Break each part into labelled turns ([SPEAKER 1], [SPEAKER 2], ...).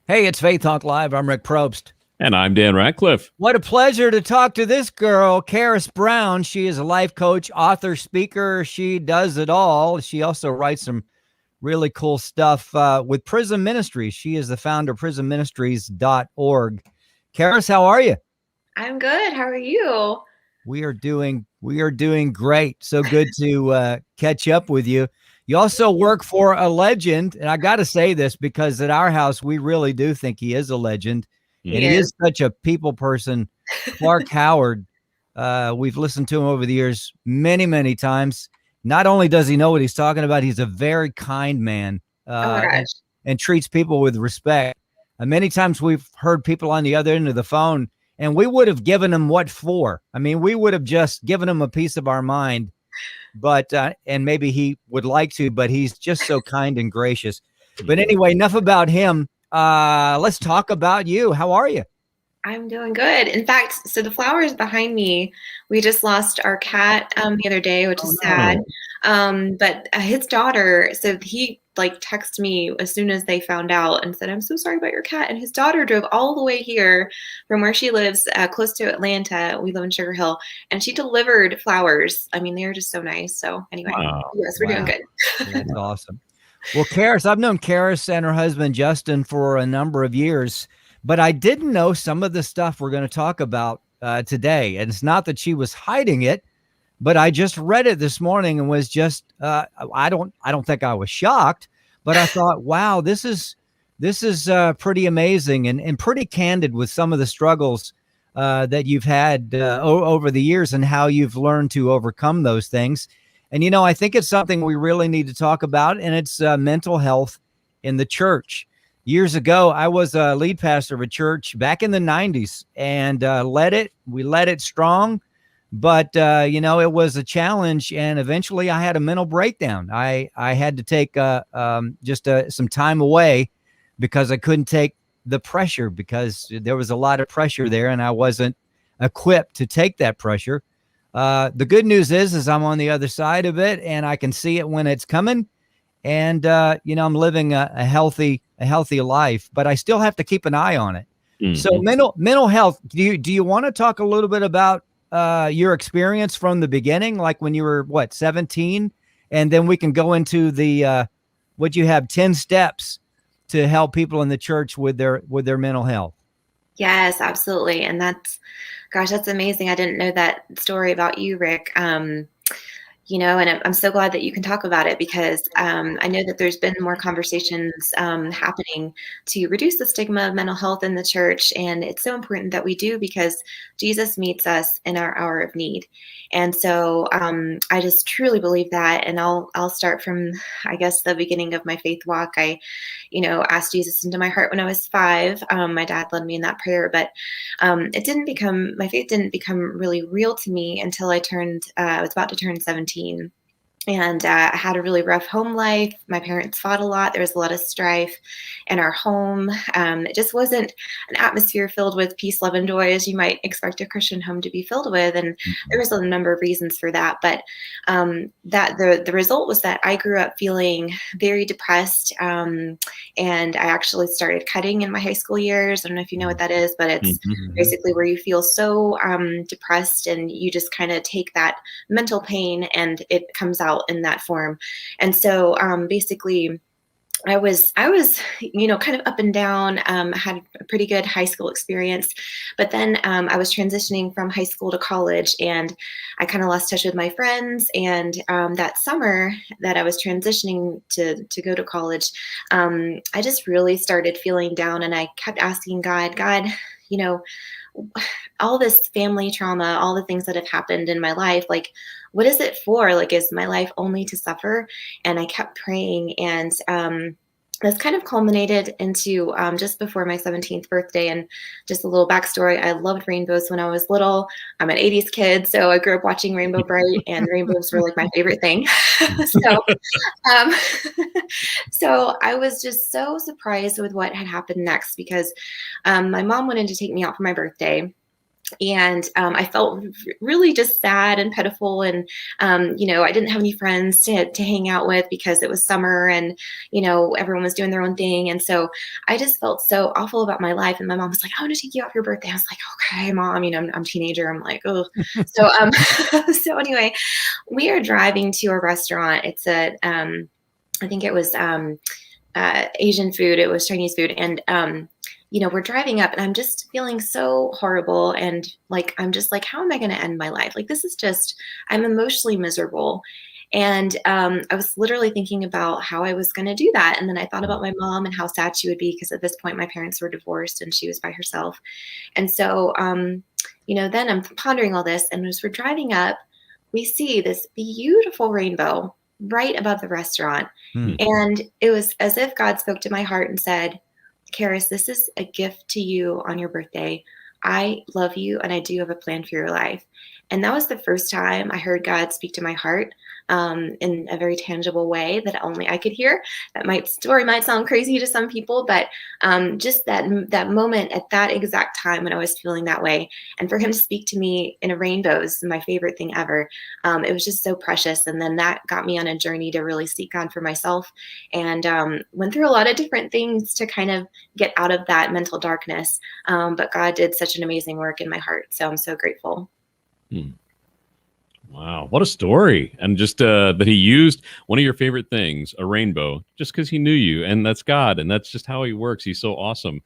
[SPEAKER 1] Hey, it's Faith Talk Live. I'm Rick Probst.
[SPEAKER 2] And I'm Dan Ratcliffe.
[SPEAKER 1] What a pleasure to talk to this girl, Charis Brown. She is a life coach, author, speaker. She does it all. She also writes some really cool stuff with Prism Ministries. She is the founder of prismministries.org. Charis, how are you?
[SPEAKER 3] I'm good. How are you?
[SPEAKER 1] We are doing great. So good to catch up with you. You also work for a legend, and I got to say this because at our house we really do think he is a legend, and he is such a people person. Clark Howard. We've listened to him over the years many, many times. Not only does he know what he's talking about, he's a very kind man
[SPEAKER 3] Oh my gosh.
[SPEAKER 1] and treats people with respect. Many times we've heard people on the other end of the phone, and we would have given him what for. I mean, we would have just given him a piece of our mind, but and maybe he would like to, but he's just so kind and gracious. But anyway, enough about him. Let's talk about you. How are you?
[SPEAKER 3] I'm doing good. In fact, so the flowers behind me, we just lost our cat the other day, which is sad. But his daughter, so he texted me as soon as they found out and said, "I'm so sorry about your cat." And his daughter drove all the way here from where she lives, close to Atlanta. We live in Sugar Hill, and she delivered flowers. I mean, they're just so nice. So anyway, yes, we're doing good.
[SPEAKER 1] That's awesome. Well, Charis, I've known Charis and her husband Justin for a number of years, but I didn't know some of the stuff we're going to talk about today. And it's not that she was hiding it, but I just read it this morning and was just I don't think I was shocked, but I thought, wow, this is pretty amazing and pretty candid with some of the struggles that you've had over the years and how you've learned to overcome those things. And, I think it's something we really need to talk about, and it's mental health in the church. Years ago, I was a lead pastor of a church back in the 90s and we led it strong. But, it was a challenge, and eventually I had a mental breakdown. I had to take some time away because I couldn't take the pressure, because there was a lot of pressure there, and I wasn't equipped to take that pressure. The good news is I'm on the other side of it, and I can see it when it's coming. And, I'm living a healthy life, but I still have to keep an eye on it. Mm-hmm. So mental health, do you want to talk a little bit about your experience from the beginning, like when you were 17, and then we can go into the what you have 10 steps to help people in the church with their mental health.
[SPEAKER 3] Yes, absolutely. And that's amazing. I didn't know that story about you, Rick. And I'm so glad that you can talk about it, because I know that there's been more conversations happening to reduce the stigma of mental health in the church. And it's so important that we do, because Jesus meets us in our hour of need. And so I just truly believe that. And I'll start from, I guess, the beginning of my faith walk. I asked Jesus into my heart when I was 5. My dad led me in that prayer, but my faith didn't become really real to me until I was about to turn 17. And I had a really rough home life. My parents fought a lot. There was a lot of strife in our home. It just wasn't an atmosphere filled with peace, love, and joy as you might expect a Christian home to be filled with. And there was a number of reasons for that. But that the result was that I grew up feeling very depressed. And I actually started cutting in my high school years. I don't know if you know what that is, but it's basically where you feel so depressed, and you just kind of take that mental pain and it comes out in that form. And so basically I was kind of up and down. Had a pretty good high school experience, but then I was transitioning from high school to college, and I kind of lost touch with my friends. And that summer that I was transitioning to go to college, I just really started feeling down, and I kept asking God, all this family trauma, all the things that have happened in my life, what is it for? Is my life only to suffer? And I kept praying, and this kind of culminated into just before my 17th birthday. And just a little backstory, I loved rainbows when I was little. I'm an 80s kid, so I grew up watching Rainbow Bright, and rainbows were my favorite thing. So I was just so surprised with what had happened next, because my mom wanted to take me out for my birthday. And I felt really just sad and pitiful. And, I didn't have any friends to hang out with because it was summer and, everyone was doing their own thing. And so I just felt so awful about my life. And my mom was like, I want to take you out for your birthday. I was like, okay, mom, I'm a teenager. I'm like, oh, so, so anyway, we are driving to a restaurant. It's I think it was, Asian food. It was Chinese food. And, we're driving up and I'm just feeling so horrible. And like, I'm just like, how am I going to end my life? Like, this is just, I'm emotionally miserable. And I was literally thinking about how I was going to do that. And then I thought about my mom and how sad she would be because at this point my parents were divorced and she was by herself. And so, then I'm pondering all this. And as we're driving up, we see this beautiful rainbow right above the restaurant. And it was as if God spoke to my heart and said, Charis, this is a gift to you on your birthday. I love you and I do have a plan for your life. And that was the first time I heard God speak to my heart in a very tangible way that only I could hear. Story might sound crazy to some people, but just that moment at that exact time when I was feeling that way, and for him to speak to me in a rainbow is my favorite thing ever. It was just so precious. And then that got me on a journey to really seek God for myself, and went through a lot of different things to kind of get out of that mental darkness. But God did such an amazing work in my heart. So I'm so grateful.
[SPEAKER 2] Wow, what a story. And just that he used one of your favorite things, a rainbow, just because he knew you, and that's God, and that's just how he works. He's so awesome,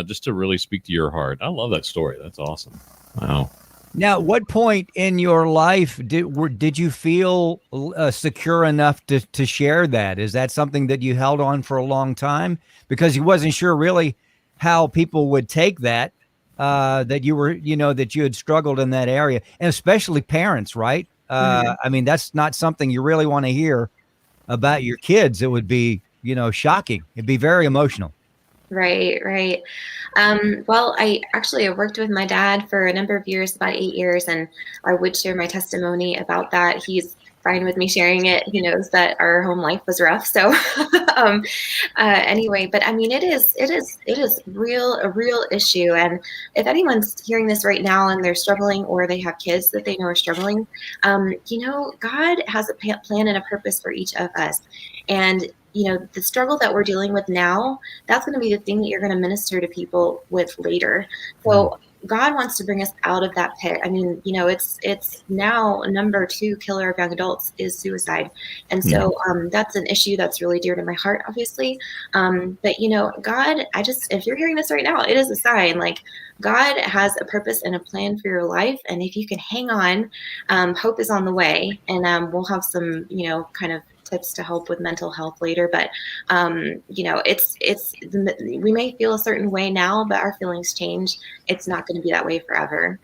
[SPEAKER 2] just to really speak to your heart. I love that story. That's awesome. Wow.
[SPEAKER 1] Now, at what point in your life did you feel secure enough to share that? Is that something that you held on for a long time because you wasn't sure really how people would take that? That you were, that you had struggled in that area, and especially parents, right? I mean, that's not something you really want to hear about your kids. It would be, shocking. It'd be very emotional.
[SPEAKER 3] Right. Well, I worked with my dad for a number of years, about 8 years, and I would share my testimony about that. He's fine with me sharing it. He knows that our home life was rough. So anyway, but I mean, it is a real issue. And if anyone's hearing this right now and they're struggling, or they have kids that they know are struggling, God has a plan and a purpose for each of us. And the struggle that we're dealing with now, that's going to be the thing that you're going to minister to people with later. So God wants to bring us out of that pit. I mean, it's now number 2 killer of young adults is suicide. And so that's an issue that's really dear to my heart, obviously. But, God, if you're hearing this right now, it is a sign. Like, God has a purpose and a plan for your life. And if you can hang on, hope is on the way. And we'll have some, kind of tips to help with mental health later. But, we may feel a certain way now, but our feelings change. It's not going to be that way forever.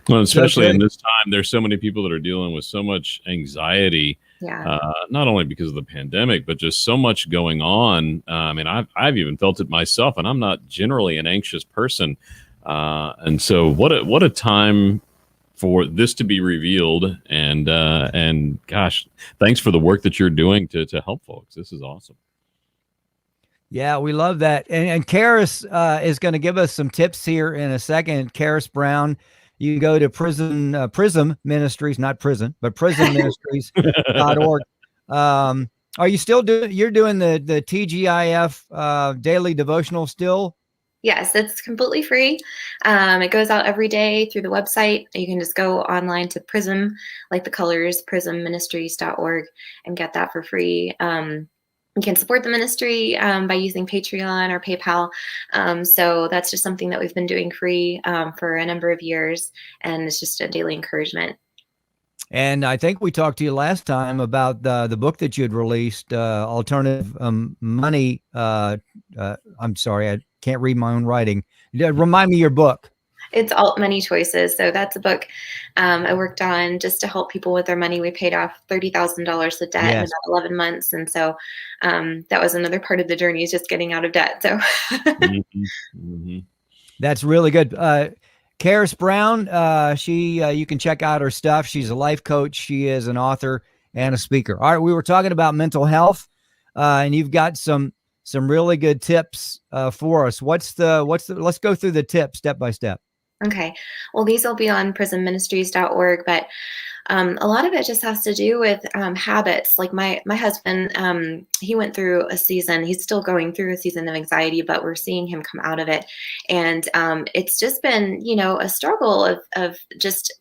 [SPEAKER 2] Well, especially in this time, there's so many people that are dealing with so much anxiety, not only because of the pandemic, but just so much going on. I mean, I've even felt it myself, and I'm not generally an anxious person. And so what a time for this to be revealed, and gosh, thanks for the work that you're doing to help folks. This is awesome.
[SPEAKER 1] Yeah, we love that. And Charis is going to give us some tips here in a second. Charis Brown, you can go to Prism Ministries, not prison, but prismministries.org. Are you still you're doing the TGIF daily devotional still?
[SPEAKER 3] Yes, it's completely free. It goes out every day through the website. You can just go online to Prism, like the colors, prismministries.org, and get that for free. You can support the ministry by using Patreon or PayPal. So that's just something that we've been doing free for a number of years, and it's just a daily encouragement.
[SPEAKER 1] And I think we talked to you last time about the book that you had released, Alternative Money. I'm sorry, I can't read my own writing. Remind me your book.
[SPEAKER 3] It's Alt Money Choices. So that's a book I worked on just to help people with their money. We paid off $30,000 of debt in about 11 months. And so that was another part of the journey, is just getting out of debt. So
[SPEAKER 1] That's really good. Charis Brown, you can check out her stuff. She's a life coach. She is an author and a speaker. All right, we were talking about mental health, and you've got some really good tips for us. Let's go through the tips step by step.
[SPEAKER 3] Okay. Well, these will be on prisonministries.org, but a lot of it just has to do with habits. Like my husband, he went through a season. He's still going through a season of anxiety, but we're seeing him come out of it. And it's just been, a struggle of just,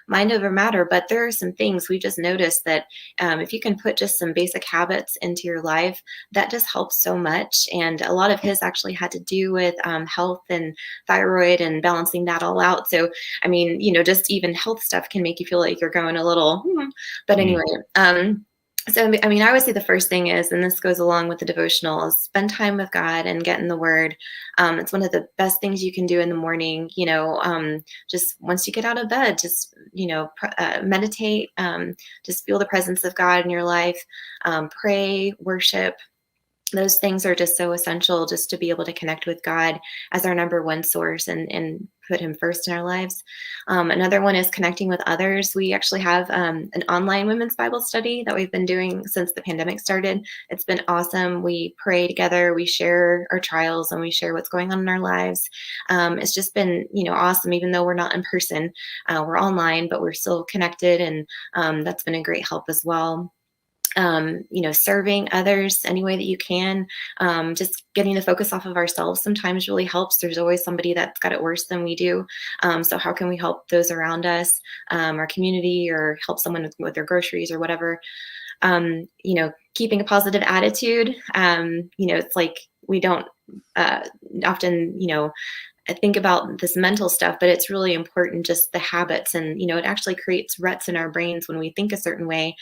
[SPEAKER 3] mind over matter. But there are some things we've just noticed that if you can put just some basic habits into your life, that just helps so much. And a lot of his actually had to do with health and thyroid and balancing that all out. So, I mean, just even health stuff can make you feel like you're going a little, but anyway, so, I mean, I would say the first thing is, and this goes along with the devotional, is spend time with God and get in the Word. It's one of the best things you can do in the morning. Just once you get out of bed, just meditate. Just feel the presence of God in your life. Pray, worship. Those things are just so essential, just to be able to connect with God as our number one source and put him first in our lives. Another one is connecting with others. We actually have an online women's Bible study that we've been doing since the pandemic started. It's been awesome. We pray together, we share our trials, and we share what's going on in our lives. It's just been, awesome, even though we're not in person. We're online, but we're still connected, and that's been a great help as well. Serving others any way that you can, just getting the focus off of ourselves sometimes really helps. There's always somebody that's got it worse than we do. So how can we help those around us, our community, or help someone with their groceries or whatever? Keeping a positive attitude. It's like we don't often, I think about this mental stuff, but it's really important, just the habits. And, it actually creates ruts in our brains when we think a certain way.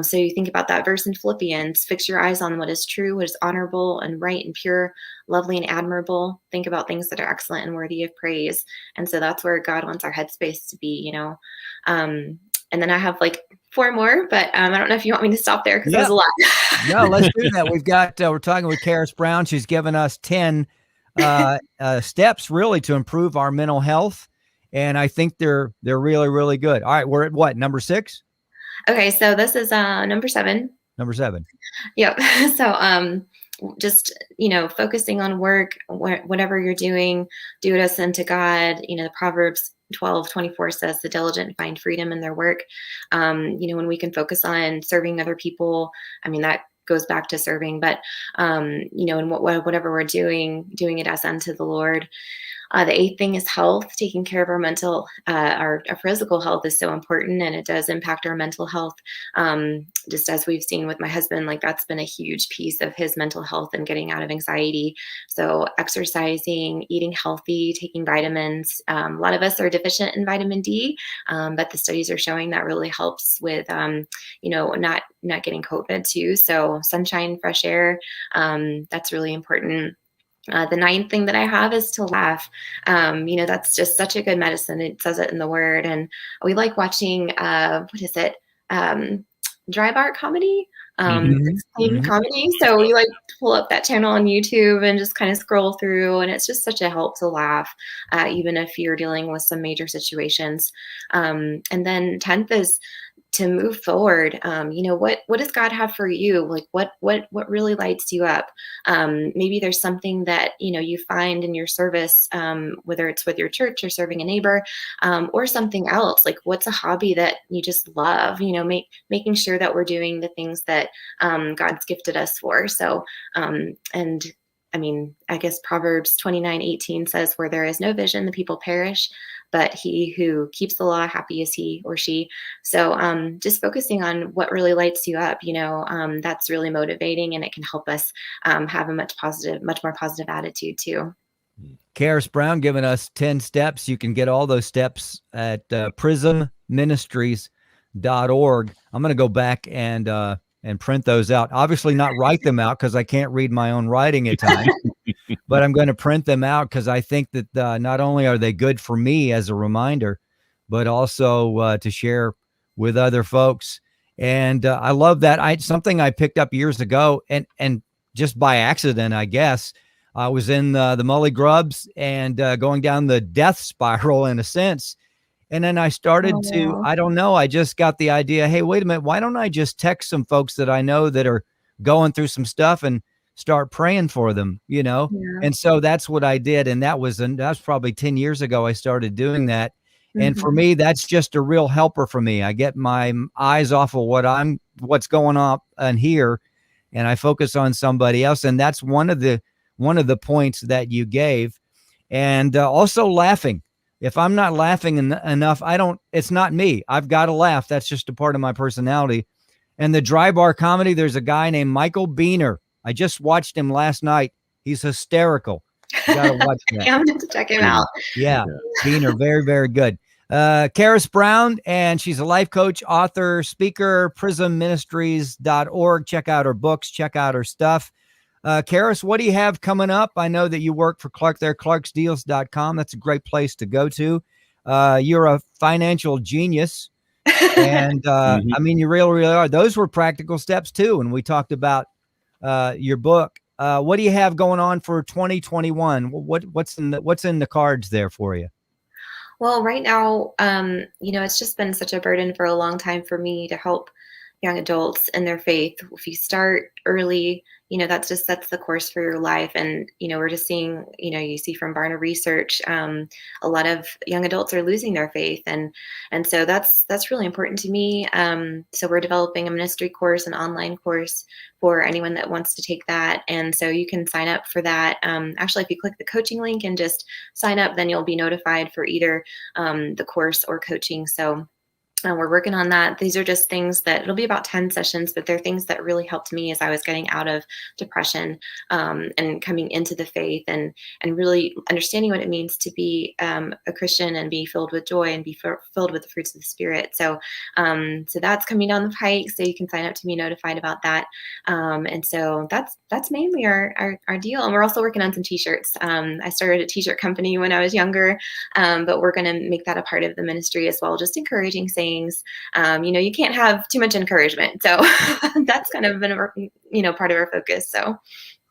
[SPEAKER 3] So you think about that verse in Philippians, fix your eyes on what is true, what is honorable and right and pure, lovely and admirable. Think about things that are excellent and worthy of praise. And so that's where God wants our headspace to be, and then I have like 4 more, but I don't know if you want me to stop there because that was a lot.
[SPEAKER 1] No, let's do that. We're talking with Charis Brown. She's given us 10 steps really to improve our mental health, and I think they're really, really good. All right, we're at what, number 6?
[SPEAKER 3] Okay, so this is number 7.
[SPEAKER 1] Number 7.
[SPEAKER 3] Yep. So just focusing on work, whatever you're doing, do it as unto God. The Proverbs 12:24 says the diligent find freedom in their work. When we can focus on serving other people, I mean, that goes back to serving, but in whatever we're doing it as unto the Lord. The 8th thing is health. Taking care of our mental, our physical health is so important, and it does impact our mental health. Just as we've seen with my husband, like that's been a huge piece of his mental health and getting out of anxiety. So exercising, eating healthy, taking vitamins. A lot of us are deficient in vitamin D, but the studies are showing that really helps with, not getting COVID too. So sunshine, fresh air, that's really important. The 9th thing that I have is to laugh. That's just such a good medicine. It says it in the Word. And we like watching, what is it? Dry Bar comedy. Comedy. So we like to pull up that channel on YouTube and just kind of scroll through. And it's just such a help to laugh, even if you're dealing with some major situations. And then 10th is to move forward. What does God have for you? Like what really lights you up? Maybe there's something that, you find in your service, whether it's with your church or serving a neighbor, or something else. Like what's a hobby that you just love, making sure that we're doing the things that God's gifted us for. So, and I mean, I guess Proverbs 29:18 says, where there is no vision, the people perish, but he who keeps the law, happy is he or she. So just focusing on what really lights you up, that's really motivating, and it can help us have a much more positive attitude too.
[SPEAKER 1] Charis Brown giving us 10 steps. You can get all those steps at prismministries.org. I'm going to go back and print those out. Obviously not write them out because I can't read my own writing at times, but I'm going to print them out because I think that not only are they good for me as a reminder, but also to share with other folks. And I love that. Something I picked up years ago, and just by accident, I guess, I was in the Mully Grubs and going down the death spiral in a sense. And then I started I don't know, I just got the idea, hey, wait a minute, why don't I just text some folks that I know that are going through some stuff and start praying for them, you know?
[SPEAKER 3] Yeah.
[SPEAKER 1] And so that's what I did. And that's probably 10 years ago I started doing that. And for me, that's just a real helper for me. I get my eyes off of what's going on in here, and I focus on somebody else. And that's one of the points that you gave. And also laughing. If I'm not laughing enough, it's not me. I've got to laugh. That's just a part of my personality. And the dry bar comedy, there's a guy named Michael Beener. I just watched him last night. He's hysterical. You got to watch that.
[SPEAKER 3] Yeah, I'm going to check him out.
[SPEAKER 1] Yeah. Beener, very, very good. Charis Brown, and she's a life coach, author, speaker, prismministries.org. Check out her books, check out her stuff. Charis, what do you have coming up? I know that you work for Clark there, clarksdeals.com. That's a great place to go to. You're a financial genius. And I mean, you really are. Those were practical steps too. And we talked about your book. What do you have going on for 2021? What's in the cards there for you?
[SPEAKER 3] Well, right now, it's just been such a burden for a long time for me to help young adults in their faith. If you start early, that just sets the course for your life. And, we're just seeing, you see from Barna research, a lot of young adults are losing their faith. And so that's really important to me. So we're developing a ministry course, an online course for anyone that wants to take that. And so you can sign up for that. Actually, if you click the coaching link and just sign up, then you'll be notified for either the course or coaching. So we're working on that. These are just things that it'll be about 10 sessions, but they're things that really helped me as I was getting out of depression and coming into the faith and really understanding what it means to be a Christian and be filled with joy and be filled with the fruits of the Spirit. So that's coming down the pike. So you can sign up to be notified about that. And so that's mainly our deal. And we're also working on some t-shirts. I started a t-shirt company when I was younger, but we're going to make that a part of the ministry as well, just encouraging sayings. You can't have too much encouragement. So that's kind of been part of our focus. So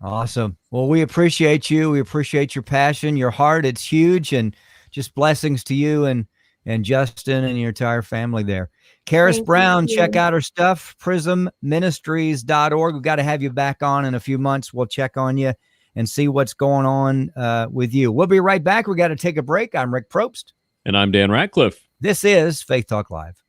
[SPEAKER 1] awesome. Well, we appreciate you. We appreciate your passion, your heart. It's huge, and just blessings to you and Justin and your entire family there. Charis Brown, check out her stuff, prismministries.org. We've got to have you back on in a few months. We'll check on you and see what's going on with you. We'll be right back. We got to take a break. I'm Rick Probst.
[SPEAKER 2] And I'm Dan Ratcliffe.
[SPEAKER 1] This is Faith Talk Live.